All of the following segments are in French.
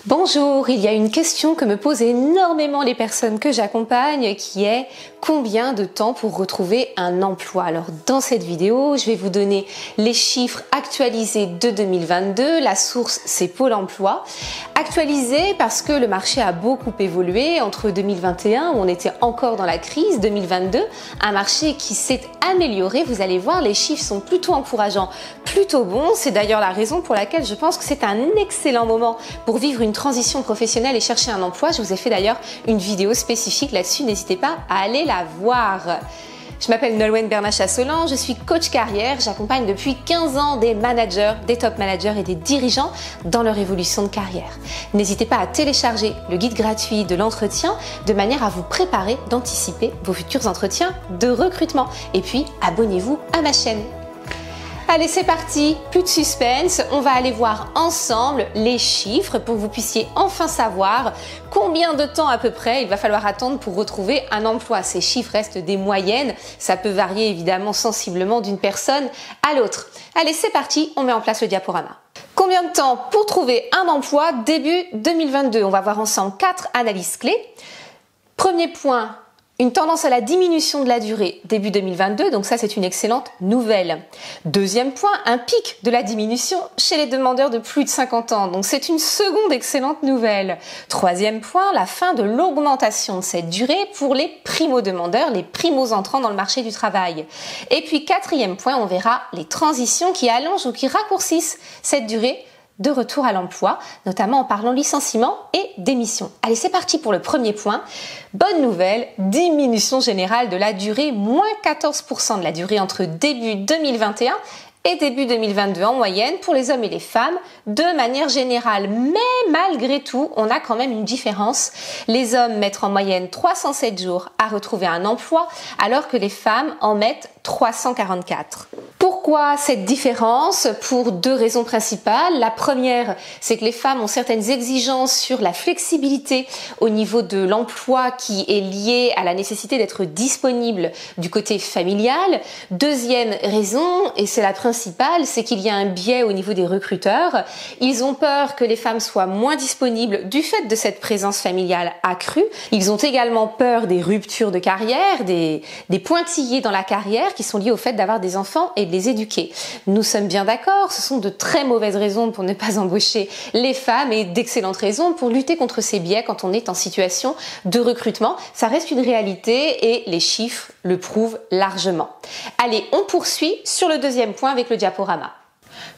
Bonjour, il y a une question que me posent énormément les personnes que j'accompagne qui est combien de temps pour retrouver un emploi? Alors dans cette vidéo, je vais vous donner les chiffres actualisés de 2022, la source c'est Pôle emploi. Actualisé parce que le marché a beaucoup évolué entre 2021 où on était encore dans la crise, 2022, un marché qui s'est amélioré, vous allez voir les chiffres sont plutôt encourageants, plutôt bons, c'est d'ailleurs la raison pour laquelle je pense que c'est un excellent moment pour vivre une transition professionnelle et chercher un emploi. Je vous ai fait d'ailleurs une vidéo spécifique là-dessus, n'hésitez pas à aller la voir. Je m'appelle Nolwenn Bernat-Chasselan, je suis coach carrière, j'accompagne depuis 15 ans des managers, des top managers et des dirigeants dans leur évolution de carrière. N'hésitez pas à télécharger le guide gratuit de l'entretien de manière à vous préparer, d'anticiper vos futurs entretiens de recrutement. Et puis, abonnez-vous à ma chaîne. Allez, c'est parti, plus de suspense, on va aller voir ensemble les chiffres pour que vous puissiez enfin savoir combien de temps à peu près il va falloir attendre pour retrouver un emploi. Ces chiffres restent des moyennes, ça peut varier évidemment sensiblement d'une personne à l'autre. Allez, c'est parti, on met en place le diaporama. Combien de temps pour trouver un emploi début 2022? On va voir ensemble 4 analyses clés. Premier point, une tendance à la diminution de la durée début 2022, donc ça c'est une excellente nouvelle. Deuxième point, un pic de la diminution chez les demandeurs de plus de 50 ans, donc c'est une seconde excellente nouvelle. Troisième point, la fin de l'augmentation de cette durée pour les primo-demandeurs, les primos-entrants dans le marché du travail. Et puis quatrième point, on verra les transitions qui allongent ou qui raccourcissent cette durée de retour à l'emploi, notamment en parlant licenciement et démission. Allez, c'est parti pour le premier point. Bonne nouvelle, diminution générale de la durée, moins 14% de la durée entre début 2021 et début 2022 en moyenne pour les hommes et les femmes de manière générale. Mais malgré tout, on a quand même une différence. Les hommes mettent en moyenne 307 jours à retrouver un emploi alors que les femmes en mettent 344. Pourquoi cette différence? Pour deux raisons principales. La première, c'est que les femmes ont certaines exigences sur la flexibilité au niveau de l'emploi qui est liée à la nécessité d'être disponible du côté familial. Deuxième raison, et c'est la principale, c'est qu'il y a un biais au niveau des recruteurs. Ils ont peur que les femmes soient moins disponibles du fait de cette présence familiale accrue. Ils ont également peur des ruptures de carrière, des pointillés dans la carrière qui sont liés au fait d'avoir des enfants et de les éduquer. Nous sommes bien d'accord, ce sont de très mauvaises raisons pour ne pas embaucher les femmes et d'excellentes raisons pour lutter contre ces biais quand on est en situation de recrutement. Ça reste une réalité et les chiffres le prouvent largement. Allez, on poursuit sur le deuxième point avec le diaporama.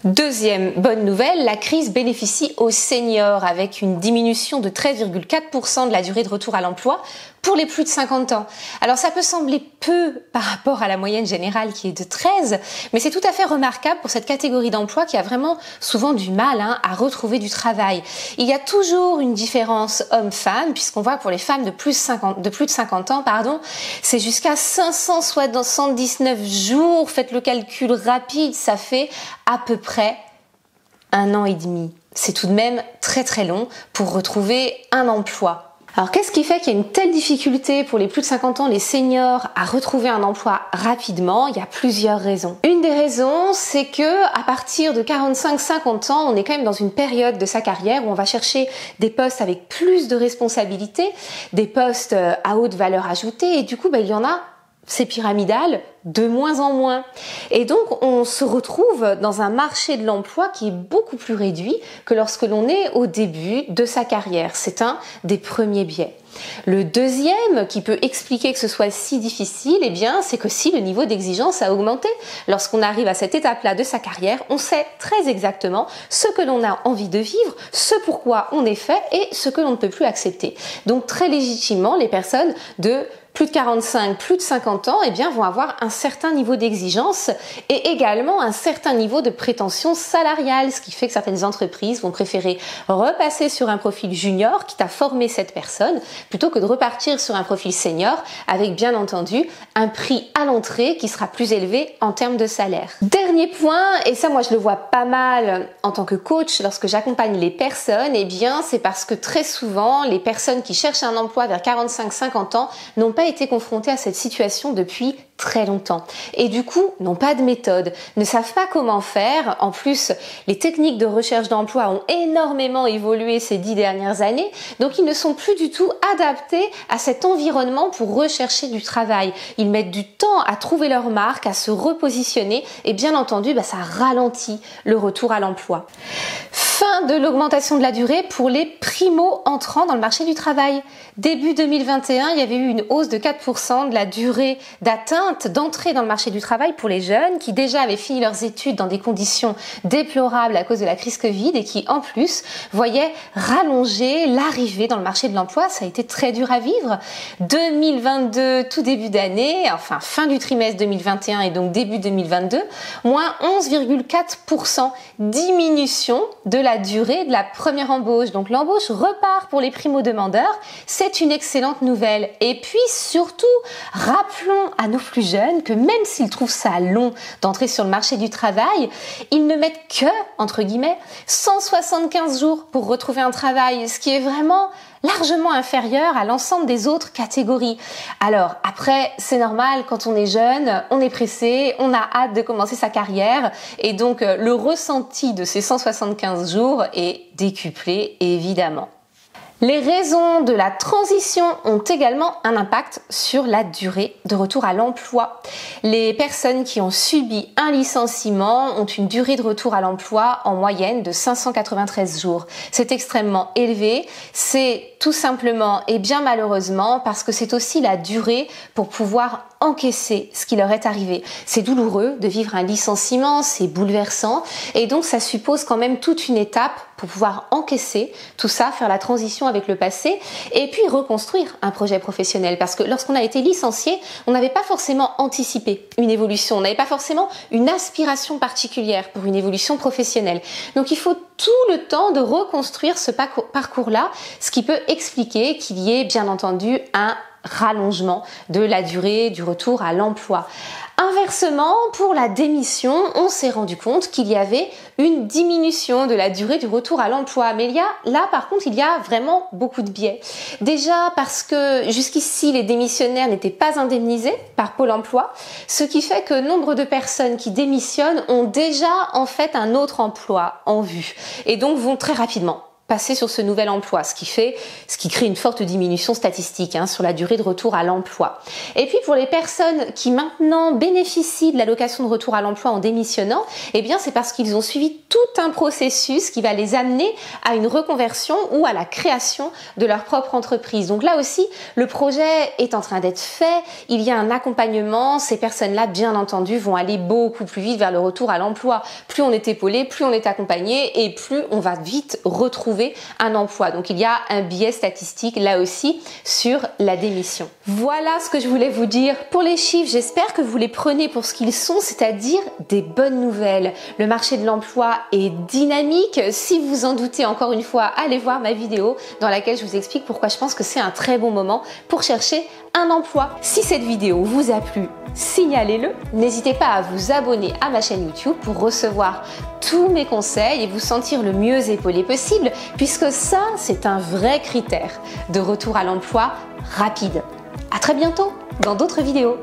Deuxième bonne nouvelle, la crise bénéficie aux seniors avec une diminution de 13,4% de la durée de retour à l'emploi pour les plus de 50 ans. Alors ça peut sembler peu par rapport à la moyenne générale qui est de 13, mais c'est tout à fait remarquable pour cette catégorie d'emploi qui a vraiment souvent du mal à retrouver du travail. Il y a toujours une différence homme-femme, puisqu'on voit pour les femmes de plus de 50 ans, c'est jusqu'à 579 jours. Faites le calcul rapide, ça fait à peu près 1 an et demi. C'est tout de même très très long pour retrouver un emploi. Alors qu'est-ce qui fait qu'il y a une telle difficulté pour les plus de 50 ans, les seniors, à retrouver un emploi rapidement? Il y a plusieurs raisons. Une des raisons, c'est que à partir de 45-50 ans, on est quand même dans une période de sa carrière où on va chercher des postes avec plus de responsabilités, des postes à haute valeur ajoutée, et du coup, il y en a, c'est pyramidal, de moins en moins. Et donc, on se retrouve dans un marché de l'emploi qui est beaucoup plus réduit que lorsque l'on est au début de sa carrière. C'est un des premiers biais. Le deuxième qui peut expliquer que ce soit si difficile, c'est que si le niveau d'exigence a augmenté. Lorsqu'on arrive à cette étape-là de sa carrière, on sait très exactement ce que l'on a envie de vivre, ce pourquoi on est fait et ce que l'on ne peut plus accepter. Donc, très légitimement, les personnes de plus de 45, plus de 50 ans, vont avoir un certain niveau d'exigence et également un certain niveau de prétention salariale, ce qui fait que certaines entreprises vont préférer repasser sur un profil junior, quitte à former cette personne, plutôt que de repartir sur un profil senior avec bien entendu un prix à l'entrée qui sera plus élevé en termes de salaire. Dernier point, et ça moi je le vois pas mal en tant que coach lorsque j'accompagne les personnes, c'est parce que très souvent les personnes qui cherchent un emploi vers 45-50 ans n'ont pas été confrontées à cette situation depuis très longtemps. temps et du coup n'ont pas de méthode, ne savent pas comment faire. En plus, les techniques de recherche d'emploi ont énormément évolué ces 10 dernières années, donc ils ne sont plus du tout adaptés à cet environnement pour rechercher du travail. Ils mettent du temps à trouver leur marque, à se repositionner et bien entendu, ça ralentit le retour à l'emploi. Fin de l'augmentation de la durée pour les primo-entrants dans le marché du travail. Début 2021, il y avait eu une hausse de 4% de la durée d'atteinte d'entrée dans le marché du travail pour les jeunes qui déjà avaient fini leurs études dans des conditions déplorables à cause de la crise Covid et qui en plus voyaient rallonger l'arrivée dans le marché de l'emploi. Ça a été très dur à vivre. 2022, tout début d'année, enfin fin du trimestre 2021 et donc début 2022, moins 11,4% diminution de la durée de la première embauche. Donc l'embauche repart pour les primo-demandeurs. C'est une excellente nouvelle. Et puis surtout, rappelons à nos plus jeunes que même s'ils trouvent ça long d'entrer sur le marché du travail, ils ne mettent que, entre guillemets, 175 jours pour retrouver un travail, ce qui est vraiment largement inférieur à l'ensemble des autres catégories. Alors après, c'est normal, quand on est jeune, on est pressé, on a hâte de commencer sa carrière et donc le ressenti de ces 175 jours est décuplé évidemment. Les raisons de la transition ont également un impact sur la durée de retour à l'emploi. Les personnes qui ont subi un licenciement ont une durée de retour à l'emploi en moyenne de 593 jours. C'est extrêmement élevé. C'est tout simplement et bien malheureusement parce que c'est aussi la durée pour pouvoir encaisser ce qui leur est arrivé. C'est douloureux de vivre un licenciement, c'est bouleversant et donc ça suppose quand même toute une étape pour pouvoir encaisser tout ça, faire la transition avec le passé et puis reconstruire un projet professionnel parce que lorsqu'on a été licencié, on n'avait pas forcément anticipé une évolution, on n'avait pas forcément une aspiration particulière pour une évolution professionnelle. Donc il faut tout le temps de reconstruire ce parcours-là, ce qui peut expliquer qu'il y ait bien entendu un rallongement de la durée du retour à l'emploi. Inversement, pour la démission, on s'est rendu compte qu'il y avait une diminution de la durée du retour à l'emploi. Mais là, par contre, il y a vraiment beaucoup de biais. Déjà parce que jusqu'ici, les démissionnaires n'étaient pas indemnisés par Pôle emploi, ce qui fait que nombre de personnes qui démissionnent ont déjà en fait un autre emploi en vue et donc vont très rapidement passer sur ce nouvel emploi, ce qui crée une forte diminution statistique sur la durée de retour à l'emploi. Et puis pour les personnes qui maintenant bénéficient de l'allocation de retour à l'emploi en démissionnant, c'est parce qu'ils ont suivi tout un processus qui va les amener à une reconversion ou à la création de leur propre entreprise. Donc là aussi, le projet est en train d'être fait, il y a un accompagnement, ces personnes-là, bien entendu, vont aller beaucoup plus vite vers le retour à l'emploi. Plus on est épaulé, plus on est accompagné et plus on va vite retrouver un emploi. Donc il y a un biais statistique là aussi sur la démission. Voilà ce que je voulais vous dire pour les chiffres. J'espère que vous les prenez pour ce qu'ils sont, c'est-à-dire des bonnes nouvelles. Le marché de l'emploi est dynamique. Si vous en doutez, encore une fois, allez voir ma vidéo dans laquelle je vous explique pourquoi je pense que c'est un très bon moment pour chercher un emploi. Si cette vidéo vous a plu, signalez-le. N'hésitez pas à vous abonner à ma chaîne YouTube pour recevoir tous mes conseils et vous sentir le mieux épaulé possible, puisque ça, c'est un vrai critère de retour à l'emploi rapide. À très bientôt dans d'autres vidéos.